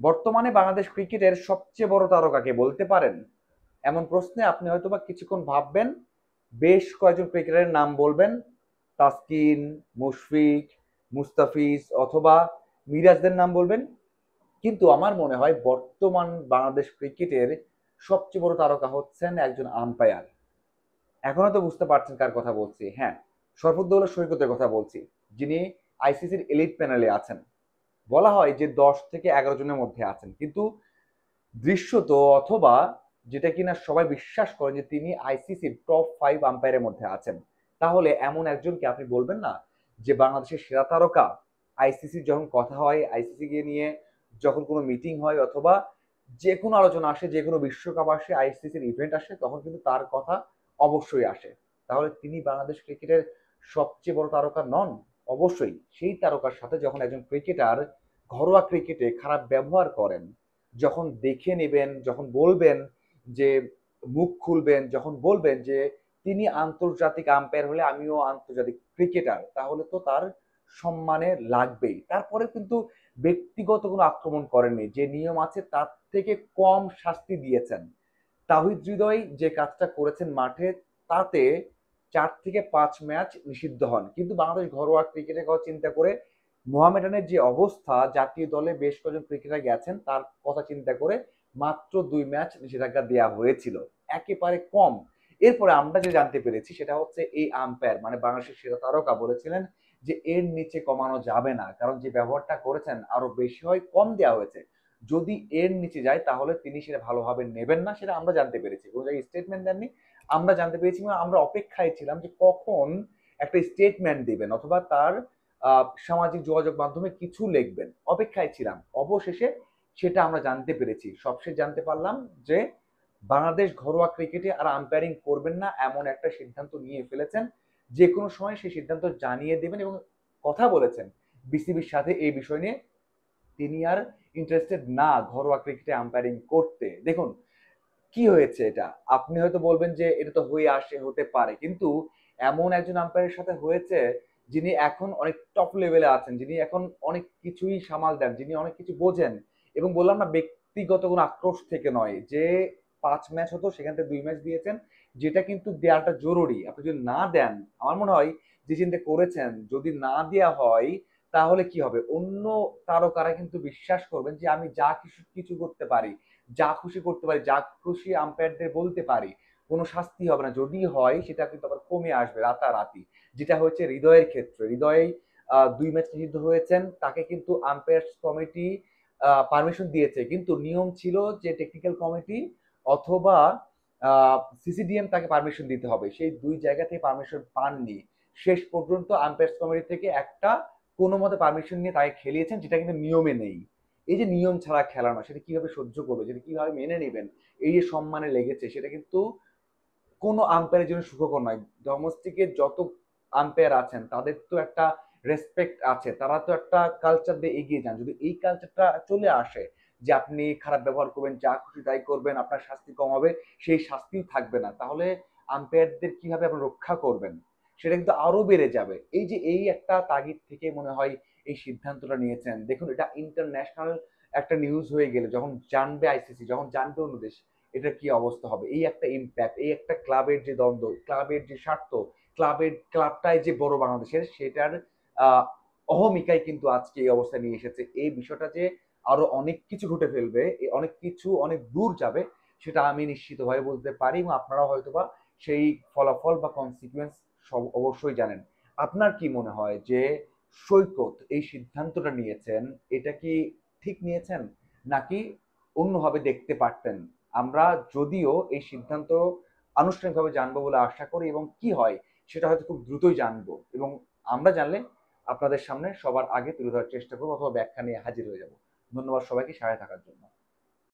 বর্তমানে বাংলাদেশ ক্রিকেটের সবচেয়ে বড় তারকাকে বলতে পারেন? এমন প্রশ্নে আপনি হয়তোবা কিছুক্ষণ ভাববেন, বেশ কয়েকজন ক্রিকেটারের নাম বলবেন। তাসকিন, মুশফিক, মুস্তাফিজ অথবা মিরাজদের নাম বলবেন। কিন্তু আমার মনে হয় বর্তমান বাংলাদেশ ক্রিকেটের সবচেয়ে বড় তারকা হচ্ছেন একজন আম্পায়ার। এখন হয়তো বুঝতে পারছেন কার কথা বলছি। হ্যাঁ, শরফুদ্দৌলা সৈকতের কথা বলছি, যিনি আইসিসির এলিট প্যানেলে আছেন। বলা হয় যে 10 থেকে 11 জনের মধ্যে আছেন, কিন্তু দৃশ্যত অথবা যেটা কিনা সবাই বিশ্বাস করেন যে তিনি আইসিসির টপ 5 আম্পায়ারের মধ্যে আছেন। তাহলে এমন একজনকে আপনি বলবেন না যে বাংলাদেশের সেরা তারকা? আইসিসির যখন কথা হয়, আইসিসি কে নিয়ে যখন কোনো মিটিং হয় অথবা যে কোনো আলোচনা আসে, যে কোনো বিশ্বকাপ আসে, আইসিসির ইভেন্ট আসে, তখন কিন্তু তার কথা অবশ্যই আসে। তাহলে তিনি বাংলাদেশ ক্রিকেটের সবচেয়ে বড় তারকা নন? অবশ্যই। সেই তারকার সাথে যখন একজন ক্রিকেটার ঘরোয়া ক্রিকেটে খারাপ ব্যবহার করেন, যখন দেখে নেবেন, যখন বলবেন যে মুখ খুলবেন, যখন বলবেন যে তিনি আন্তর্জাতিক আম্পায়ার হলে আমিও আন্তর্জাতিক ক্রিকেটার, তাহলে তো তার সম্মানে লাগবেই। তারপরে কিন্তু ব্যক্তিগত কোনো আক্রমণ করেননি, যে নিয়ম আছে তার থেকে কম শাস্তি দিয়েছেন। তাহিদ হৃদয় যে কাজটা করেছেন মাঠে, তাতে 4 থেকে 5 ম্যাচ নিষিদ্ধ হন। কিন্তু বাংলাদেশ ঘরোয়া ক্রিকেটের কথা চিন্তা করে, মোহামেডানের যে অবস্থা, জাতীয় দলে বেশ কয়েকজন ক্রিকেটার গেছেন, তার কথা চিন্তা করে মাত্র 2 ম্যাচ নিষেধাজ্ঞা দেওয়া হয়েছিল, একেবারে কম। এরপরে আমরা যে জানতে পেরেছি সেটা হচ্ছে এই আম্পায়ার মানে বাংলাদেশের সেরা তারকা বলেছিলেন যে এর নিচে কমানো যাবে না, কারণ যে ব্যবহারটা করেছেন আরো বেশি হয়, কম দেওয়া হয়েছে। যদি এর নিচে যায় তাহলে তিনি সেটা ভালোভাবে নেবেন না, সেটা আমরা জানতে পেরেছি। কোনো জায়গায় স্টেটমেন্ট দেননি, আমরা জানতে পেরেছি। এবং আমরা অপেক্ষায় ছিলাম যে কখন একটা স্টেটমেন্ট দিবেন অথবা তার সামাজিক যোগাযোগ মাধ্যমে কিছু লিখবেন, অপেক্ষায় ছিলাম। অবশেষে সেটা আমরা জানতে পেরেছি, সবশেষ জানতে পারলাম যে বাংলাদেশ ঘরোয়া ক্রিকেটে আর আম্পায়ারিং করবেন না, এমন একটা সিদ্ধান্ত নিয়ে ফেলেছেন। যে কোনো সময় সেই সিদ্ধান্ত জানিয়ে দেবেন এবং কথা বলেছেন বিসিবির সাথে এই বিষয় নিয়ে। তিনি আর ইন্টারেস্টেড না ঘরোয়া ক্রিকেটে আম্পায়ারিং করতে। দেখুন কি হয়েছে এটা, আপনি হয়তো বলবেন যে এটা তো হয়ে আসে, হতে পারে, কিন্তু এমন একজন আম্পায়ারের সাথে হয়েছে যিনি এখন অনেক টপ লেভেলে আছেন, যিনি এখন অনেক কিছুই সামাল দেন, যিনি অনেক কিছু বোঝেন। এবং বললাম না, ব্যক্তিগত কোনো আক্রোশ থেকে নয়, যে 5 ম্যাচ হতো সেখান থেকে 2 ম্যাচ দিয়েছেন, যেটা কিন্তু দেওয়াটা জরুরি। আপনি যদি না দেন, আমার মনে হয় যে চিন্তা করেছেন যদি না দেওয়া হয় তাহলে কি হবে, অন্য তারকারা কিন্তু বিশ্বাস করবেন যে আমি যা কিছু কিছু করতে পারি, যা খুশি করতে পারি, যা খুশি আম্পায়ারদের বলতে পারি, কোনো শাস্তি হবে না। যদি হয় সেটা কিন্তু আবার কমে আসবে রাতারাতি, যেটা হচ্ছে হৃদয়ের ক্ষেত্রে। হৃদয় 2 ম্যাচ নিষিদ্ধ হয়েছেন, তাকে কিন্তু আম্পায়ার্স কমিটি পারমিশন দিয়েছে, কিন্তু নিয়ম ছিল যে টেকনিক্যাল কমিটি অথবা সিসিডিএম তাকে পারমিশন দিতে হবে। সেই 2 জায়গা থেকে পারমিশন পাননি। শেষ পর্যন্ত আম্পায়ার্স কমিটি থেকে একটা কোনো মতে পারমিশন নিয়ে তাকে খেলিয়েছেন, যেটা কিন্তু নিয়মে নেই। এই যে নিয়ম ছাড়া খেলানো, সেটা কিভাবে সহ্য করবে, সেটা কিভাবে মেনে নেবেন, এই যে সম্মানে লেগেছে, সেটা কিন্তু কোনো আম্পায়ারের জন্য সুখকর নয়। ডোমেস্টিকের যত আম্পায়ার আছেন তাদের তো একটা রেসপেক্ট আছে, তারা তো একটা কালচার দিয়ে এগিয়ে যান। যদি এই কালচারটা চলে আসে যে আপনি খারাপ ব্যবহার করবেন, যা খুশি তাই করবেন, আপনার শাস্তি কম হবে, সেই শাস্তিও থাকবে না, তাহলে আম্পায়ারদের কিভাবে আপনি রক্ষা করবেন, সেটা কিন্তু আরো বেড়ে যাবে। এই যে এই একটা তাগিদ থেকে মনে হয় এই সিদ্ধান্তটা নিয়েছেন। দেখুন এটা ইন্টারন্যাশনাল একটা নিউজ হয়ে গেলে, যখন জানবে আইসিসি, যখন জানবে অন্য দেশ, এটা কি অবস্থা হবে। এই একটা ইম্প্যাক্ট, এই একটা ক্লাবের যে দ্বন্দ্ব, ক্লাবের যে স্বার্থ, ক্লাবটাই যে বড় বাংলাদেশের, সেটার আহ অহমিকাই কিন্তু আজকে এই অবস্থা নিয়ে এসেছে। এই বিষয়টা যে আরো অনেক কিছু ঘটে ফেলবে, অনেক কিছু অনেক দূর যাবে, সেটা আমি নিশ্চিতভাবে বলতে পারি। এবং আপনারা হয়তোবা সেই ফলাফল বা কনসিকুয়েন্স সব অবশ্যই জানেন। আপনার কি মনে হয় যে সৈকত এই সিদ্ধান্তটা নিয়েছেন, এটা কি ঠিক নিয়েছেন, নাকি অন্যভাবে দেখতে পারতেন? আমরা যদিও এই সিদ্ধান্ত আনুষ্ঠানিকভাবে জানবো বলে আশা করি, এবং কি হয় সেটা হয়তো খুব দ্রুতই জানবো, এবং আমরা জানলে আপনাদের সামনে সবার আগে তুলে ধরার চেষ্টা করবো অথবা ব্যাখ্যা নিয়ে হাজির হয়ে যাব। ধন্যবাদ সবাইকে সাথে থাকার জন্য।